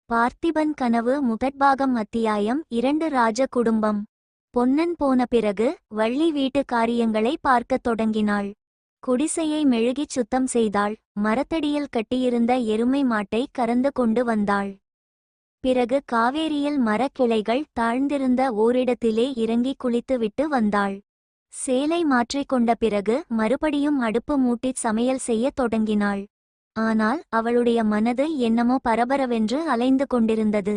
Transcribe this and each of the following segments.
பார்த்திபன் கனவு முதற்பாகம் அத்தியாயம் 2 ராஜ குடும்பம். பொன்னன் போன பிறகு வள்ளி வீட்டு காரியங்களை பார்க்கத் தொடங்கினாள். குடிசையை மெழுகிச் சுத்தம் செய்தாள். மரத்தடியில் கட்டியிருந்த எருமை மாட்டை கறந்து கொண்டு வந்தாள். பிறகு காவேரியில் மரக்கிளைகள் தாழ்ந்திருந்த ஓரிடத்திலே இறங்கி குளித்துவிட்டு வந்தாள். சேலை மாற்றிக்கொண்ட பிறகு மறுபடியும் அடுப்பு மூட்டிச் சமையல் செய்யத் தொடங்கினாள். ஆனால் அவளுடைய மனது என்னமோ பரபரவென்று அலைந்து கொண்டிருந்தது.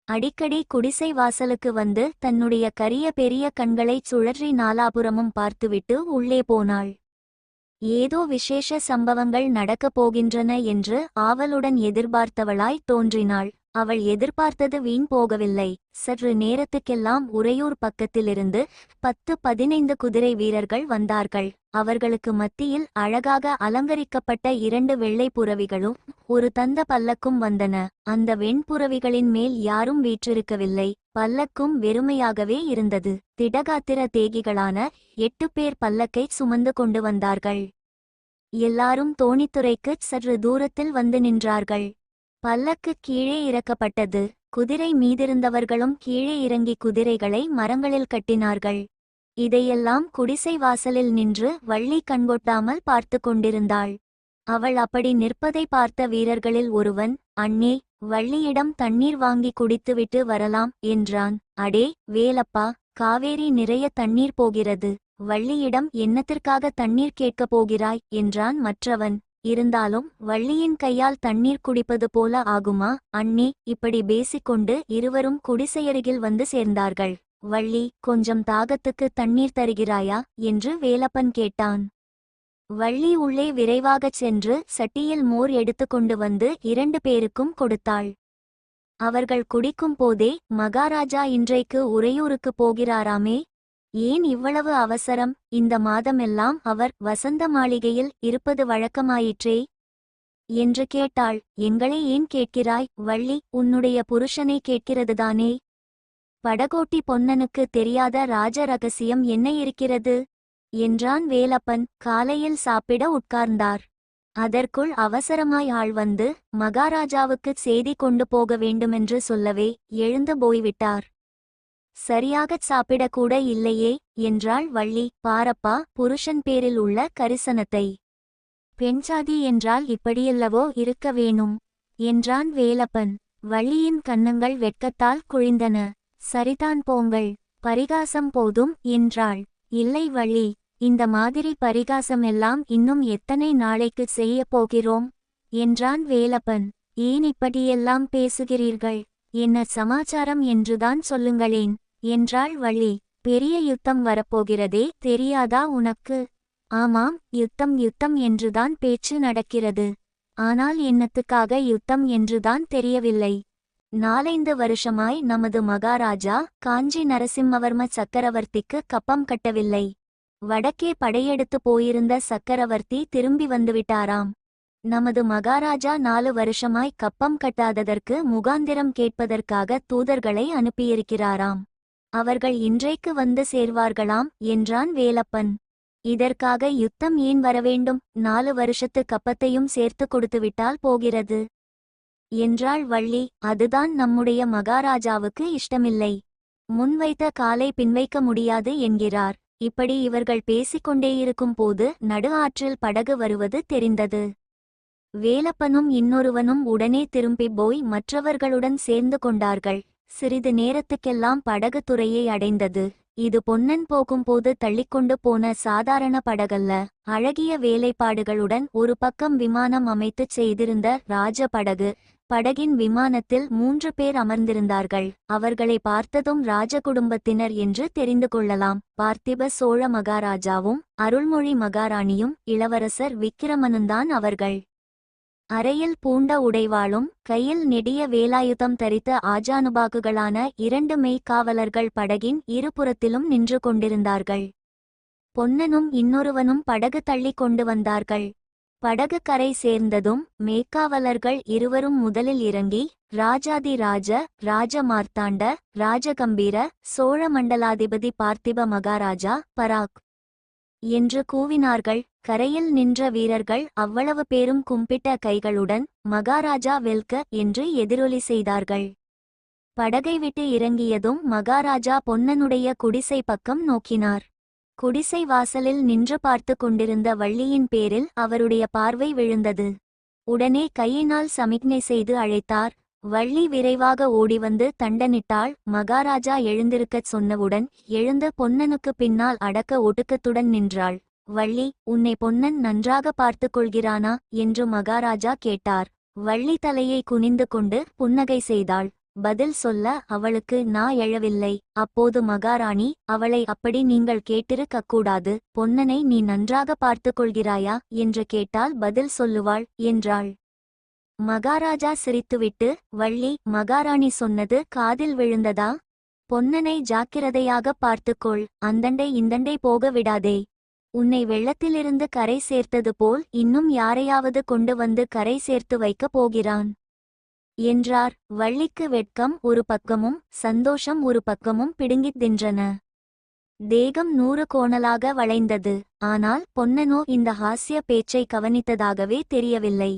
அடிக்கடி குடிசை வாசலுக்கு வந்து தன்னுடைய கரிய பெரிய கண்களைச் சுழற்றி நாலாபுரமும் பார்த்துவிட்டு உள்ளே போனாள். ஏதோ விசேஷ சம்பவங்கள் நடக்கப் போகின்றன என்று ஆவலுடன் எதிர்பார்த்தவளாய் தோன்றினாள். அவள் எதிர்பார்த்தது வீண் போகவில்லை. சற்று நேரத்துக்கெல்லாம் உறையூர் பக்கத்திலிருந்து 10-15 குதிரை வீரர்கள் வந்தார்கள். அவர்களுக்கு மத்தியில் அழகாக அலங்கரிக்கப்பட்ட 2 வெள்ளை புறவிகளும் ஒரு தந்த பல்லக்கும் வந்தன. அந்த வெண்புறவிகளின் மேல் யாரும் வீற்றிருக்கவில்லை. பல்லக்கும் வெறுமையாகவே இருந்தது. திடகாத்திர தேகிகளான 8 பேர் பல்லக்கை சுமந்து கொண்டு வந்தார்கள். எல்லாரும் தோணித்துறைக்குச் சற்று தூரத்தில் வந்து நின்றார்கள். பல்லக்கு கீழே இறக்கப்பட்டது. குதிரை மீதிருந்தவர்களும் கீழே இறங்கி குதிரைகளை மரங்களில் கட்டினார்கள். இதையெல்லாம் குடிசை வாசலில் நின்று வள்ளி கண்கொட்டாமல் பார்த்து கொண்டிருந்தாள். அவள் அப்படி நிற்பதை பார்த்த வீரர்களில் ஒருவன், "அண்ணே, வள்ளியிடம் தண்ணீர் வாங்கி குடித்துவிட்டு வரலாம்" என்றான். "அடே வேலப்பா, காவேரி நிறைய தண்ணீர் போகிறது. வள்ளியிடம் என்னத்திற்காக தண்ணீர் கேட்கப் போகிறாய்" என்றான் மற்றவன். "இருந்தாலும் வள்ளியின் கையால் தண்ணீர் குடிப்பது போல ஆகுமா அண்ணே?" இப்படி பேசிக்கொண்டு இருவரும் குடிசையருகில் வந்து சேர்ந்தார்கள். "வள்ளி, கொஞ்சம் தாகத்துக்கு தண்ணீர் தருகிறாயா?" என்று வேலப்பன் கேட்டான். வள்ளி உள்ளே விரைவாகச் சென்று சட்டியில் மோர் எடுத்துக்கொண்டு வந்து 2 பேருக்கும் கொடுத்தாள். அவர்கள் குடிக்கும் போதே, "மகாராஜா இன்றைக்கு உறையூருக்கு போகிறாராமே, ஏன் இவ்வளவு அவசரம்? இந்த மாதமெல்லாம் அவர் வசந்த மாளிகையில் இருப்பது வழக்கமாயிற்றே" என்று கேட்டாள். "எங்களை ஏன் கேட்கிறாய் வள்ளி? உன்னுடைய புருஷனை கேட்கிறதுதானே. படகோட்டி பொன்னனுக்கு தெரியாத ராஜ ரகசியம் என்ன இருக்கிறது?" என்றான் வேலப்பன். காலையில் சாப்பிட உட்கார்ந்தார். அதற்குள் அவசரமாய் ஆள் வந்து மகாராஜாவுக்குச் செய்தி கொண்டு போக வேண்டுமென்று சொல்லவே எழுந்து போய்விட்டார். "சரியாகச் சாப்பிடக்கூட இல்லையே" என்றாள் வள்ளி. "பாரப்பா, புருஷன் பேரில் உள்ள கரிசனத்தை. பெண்சாதி என்றால் இப்படியல்லவோ இருக்க வேணும்" என்றான் வேலப்பன். வள்ளியின் கன்னங்கள் வெட்கத்தால் குழிந்தன. "சரிதான் போங்கள், பரிகாசம் போதும்" என்றாள். "இல்லை வள்ளி, இந்த மாதிரி பரிகாசம் எல்லாம் இன்னும் எத்தனை நாளைக்கு செய்யப் போகிறோம்" என்றான் வேலப்பன். "ஏன் இப்படியெல்லாம் பேசுகிறீர்கள்? என்ன சமாச்சாரம் என்றுதான் சொல்லுங்களேன்" என்றாள் வள்ளி. "பெரிய யுத்தம் வரப்போகிறதே, தெரியாதா உனக்கு?" "ஆமாம், யுத்தம் யுத்தம் என்றுதான் பேச்சு நடக்கிறது. ஆனால் என்னத்துக்காக யுத்தம் என்றுதான் தெரியவில்லை. 4-5 வருஷமாய் நமது மகாராஜா காஞ்சி நரசிம்மவர்ம சக்கரவர்த்திக்கு கப்பம் கட்டவில்லை. வடக்கே படையெடுத்து போயிருந்த சக்கரவர்த்தி திரும்பி வந்துவிட்டாராம். நமது மகாராஜா 4 வருஷமாய் கப்பம் கட்டாததற்கு முகாந்திரம் கேட்பதற்காக தூதர்களை அனுப்பியிருக்கிறாராம். அவர்கள் இன்றைக்கு வந்து சேர்வார்களாம்" என்றான் வேலப்பன். "இதற்காக யுத்தம் ஏன் வரவேண்டும்? 4 வருஷத்து கப்பத்தையும் சேர்த்து கொடுத்துவிட்டால் போகிறது" என்றாள் வள்ளி. "அதுதான் நம்முடைய மகாராஜாவுக்கு இஷ்டமில்லை. முன்வைத்த காலை பின்வைக்க முடியாது என்கிறார்." இப்படி இவர்கள் பேசிக்கொண்டேயிருக்கும் போது நடு ஆற்றில் படகு வருவது தெரிந்தது. வேலப்பனும் இன்னொருவனும் உடனே திரும்பிப் போய் மற்றவர்களுடன் சேர்ந்து கொண்டார்கள். சிறிது நேரத்துக்கெல்லாம் படகு துறையை அடைந்தது. இது பொன்னன் போகும்போது தள்ளிக்கொண்டு போன சாதாரண படகல்ல. அழகிய வேலைப்பாடுகளுடன் ஒரு பக்கம் விமானம் அமைத்துச் செய்திருந்த ராஜ படகு. படகின் விமானத்தில் 3 பேர் அமர்ந்திருந்தார்கள். அவர்களை பார்த்ததும் ராஜகுடும்பத்தினர் என்று தெரிந்து கொள்ளலாம். பார்த்திப சோழ மகாராஜாவும் அருள்மொழி மகாராணியும் இளவரசர் விக்கிரமனுந்தான் அவர்கள். அறையில் பூண்ட உடைவாளும் கையில் நெடிய வேலாயுதம் தரித்த ஆஜானுபாகுகளான 2 மெய்க்காவலர்கள் படகின் இருபுறத்திலும் நின்று கொண்டிருந்தார்கள். பொன்னனும் இன்னொருவனும் படகு தள்ளி கொண்டு வந்தார்கள். படகு கரை சேர்ந்ததும் மேய்க்காவலர்கள் இருவரும் முதலில் இறங்கி, "ராஜாதி ராஜ, ராஜ மார்த்தாண்ட, ராஜகம்பீர, சோழ மண்டலாதிபதி பார்த்திப மகாராஜா, பராக்" என்று கூவினார்கள். கரையில் நின்ற வீரர்கள் அவ்வளவு பேரும் கும்பிட்ட கைகளுடன் மகாராஜா வெல்க என்று எதிரொலி செய்தார்கள். படகை விட்டு இறங்கியதும் மகாராஜா பொன்னனுடைய குடிசை பக்கம் நோக்கினார். குடிசை வாசலில் நின்று பார்த்து கொண்டிருந்த வள்ளியின் பேரில் அவருடைய பார்வை விழுந்தது. உடனே கையினால் சமிக்ஞை செய்து அழைத்தார். வள்ளி விரைவாக ஓடிவந்து தண்டனிட்டாள். மகாராஜா எழுந்திருக்கச் சொன்னவுடன் எழுந்து பொன்னனுக்கு பின்னால் அடக்க ஒடுக்கத்துடன் நின்றாள். வள்ளி, உன்னை பொன்னன் நன்றாக பார்த்து கொள்கிறானா என்று மகாராஜா கேட்டார். வள்ளி தலையை குனிந்து கொண்டு புன்னகை செய்தாள். பதில் சொல்ல அவளுக்கு நா எழவில்லை. அப்போது மகாராணி, அவளை அப்படி நீங்கள் கேட்டிருக்கக்கூடாது. பொன்னனை நீ நன்றாக பார்த்து கொள்கிறாயா என்று கேட்டால் பதில் சொல்லுவாள் என்றாள். மகாராஜா சிரித்துவிட்டு, வள்ளி, மகாராணி சொன்னது காதில் விழுந்ததா? பொன்னனை ஜாக்கிரதையாக பார்த்துக்கொள். அந்தண்டை இந்தண்டை போக விடாதே. உன்னை வெள்ளத்திலிருந்து கரை சேர்த்தது போல் இன்னும் யாரையாவது கொண்டு வந்து கரை சேர்த்து வைக்கப் போகிறான் என்றார். வள்ளிக்கு வெட்கம் ஒரு பக்கமும் சந்தோஷம் ஒரு பக்கமும் பிடுங்கித் தின்றன. தேகம் 100 கோணலாக வளைந்தது. ஆனால் பொன்னனோ இந்த ஹாஸ்ய பேச்சை கவனித்ததாகவே தெரியவில்லை.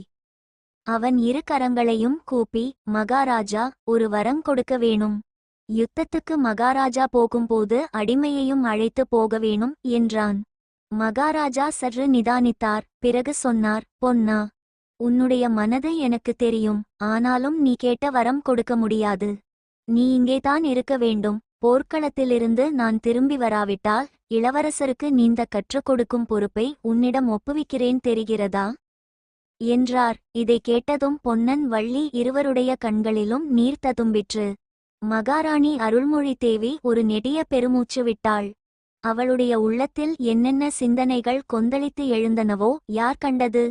அவன் 2 கரங்களையும் கூப்பி, மகாராஜா, ஒரு வரம் கொடுக்க வேணும். யுத்தத்துக்கு மகாராஜா போகும்போது அடிமையையும் அழைத்து போக வேணும் என்றான். மகாராஜா சற்று நிதானித்தார். பிறகு சொன்னார், பொன்னா, உன்னுடைய மனது எனக்கு தெரியும். ஆனாலும் நீ கேட்ட வரம் கொடுக்க முடியாது. நீ இங்கேதான் இருக்க வேண்டும். போர்க்களத்திலிருந்து நான் திரும்பி வராவிட்டால் இளவரசருக்கு நீந்த கற்றுக் கொடுக்கும் பொறுப்பை உன்னிடம் ஒப்புவிக்கிறேன், தெரிகிறதா என்றார். இதை கேட்டதும் பொன்னன், வள்ளி இருவருடைய கண்களிலும் நீர் ததும்பிற்று. மகாராணி அருள்மொழி தேவி ஒரு நெடிய பெருமூச்சு விட்டாள். அவளுடைய உள்ளத்தில் என்னென்ன சிந்தனைகள் கொந்தளித்து எழுந்தனவோ யார் கண்டது?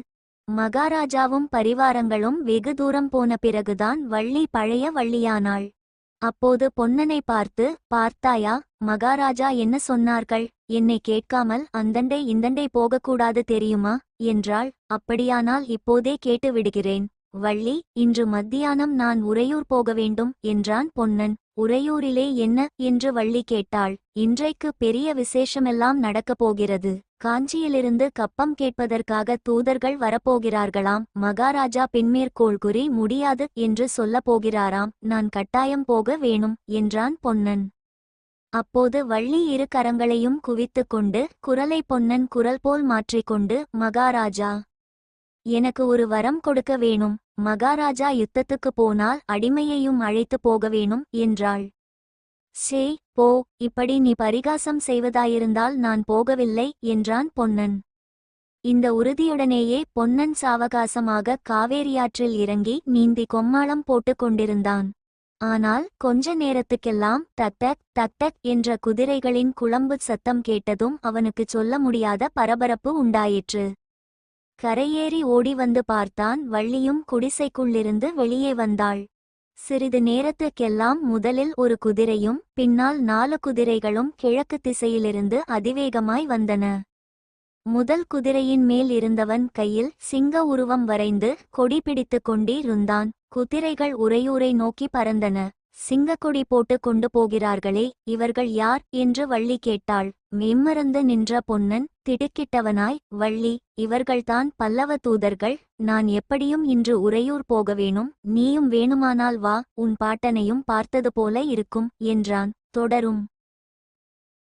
மகாராஜாவும் பரிவாரங்களும் வெகு தூரம் போன பிறகுதான் வள்ளி பழைய வள்ளியானாள். அப்போது பொன்னனை பார்த்து, பார்த்தாயா, மகாராஜா என்ன சொன்னார்கள்? என்னை கேட்காமல் அந்தண்டை இந்தண்டை போகக்கூடாது தெரியுமா என்றாள். அப்படியானால் இப்போதே கேட்டு விடுகிறேன். வள்ளி, இன்று மத்தியானம் நான் உறையூர் போக வேண்டும் என்றான் பொன்னன். உறையூரிலே என்ன என்று வள்ளி கேட்டாள். இன்றைக்கு பெரிய விசேஷமெல்லாம் நடக்கப் போகிறது. காஞ்சியிலிருந்து கப்பம் கேட்பதற்காக தூதர்கள் வரப்போகிறார்களாம். மகாராஜா பின்மேற்கோள் கூறி முடியாது என்று சொல்லப் போகிறாராம். நான் கட்டாயம் போக வேணும் என்றான் பொன்னன். அப்போது வள்ளி 2 கரங்களையும் குவித்து கொண்டு குரலை பொன்னன் குரல் போல் மாற்றிக்கொண்டு, மகாராஜா, எனக்கு ஒரு வரம் கொடுக்க வேணும். மகாராஜா யுத்தத்துக்கு போனால் அடிமையையும் அழைத்து போக வேணும் என்றாள். சே, போ, இப்படி நீ பரிகாசம் செய்வதாயிருந்தால் நான் போகவில்லை என்றான் பொன்னன். இந்த உறுதியுடனேயே பொன்னன் சாவகாசமாக காவேரியாற்றில் இறங்கி நீந்தி கொம்மாளம் போட்டு கொண்டிருந்தான். ஆனால் கொஞ்ச நேரத்துக்கெல்லாம் தக் தக் தக் தக் என்ற குதிரைகளின் குளம்பு சத்தம் கேட்டதும் அவனுக்குச் சொல்ல முடியாத பரபரப்பு உண்டாயிற்று. கரையேறி ஓடி வந்து பார்த்தான். வள்ளியும் குடிசைக்குள்ளிருந்து வெளியே வந்தாள். சிறிது நேரத்துக்கெல்லாம் முதலில் ஒரு குதிரையும் பின்னால் 4 குதிரைகளும் கிழக்கு திசையிலிருந்து அதிவேகமாய் வந்தன. முதல் குதிரையின் மேல் இருந்தவன் கையில் சிங்க உருவம் வரைந்து கொடி பிடித்து கொண்டிருந்தான். குதிரைகள் உறையூரை நோக்கி பறந்தன. சிங்கக்கொடி போட்டு கொண்டு போகிறார்களே, இவர்கள் யார் என்று வள்ளி கேட்டாள். மெய்மறந்து நின்ற பொன்னன் திடுக்கிட்டவனாய், வள்ளி, இவர்கள்தான் பல்லவ தூதர்கள். நான் எப்படியும் இன்று உறையூர் போக வேணும். நீயும் வேணுமானால் வா, உன் பாட்டனையும் பார்த்தது போல இருக்கும் என்றான். தொடரும்.